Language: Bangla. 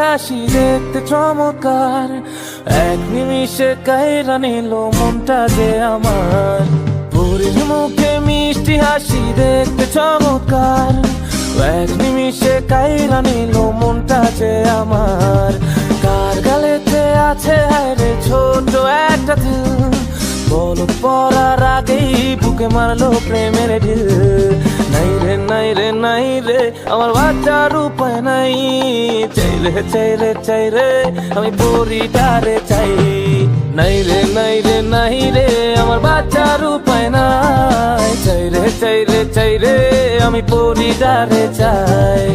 হাসি দেখতে চমৎকার, এক নিমিষে কাইরা নিল মনটা যে আমার। পরীর মুখে মিষ্টি হাসি দেখতে চমৎকার, এক নিমিষে কাইরা নিল মনটা যে আমার। কার গালেতে আছে হায়রে ছোট একটা দিল, বলদ পড়ার আগেই বুকে মারলো প্রেমের ঢিল। নাই রে নাই রে নাই রে আমার বাঁচার উপায় নাই, চাই রে চাই রে চাই রে আমি পরিটারে চাই। নাই রে নাই রে নাই রে আমার বাঁচার উপায় নাই, চাই রে চাই রে চাই রে আমি পরিটারে চাই।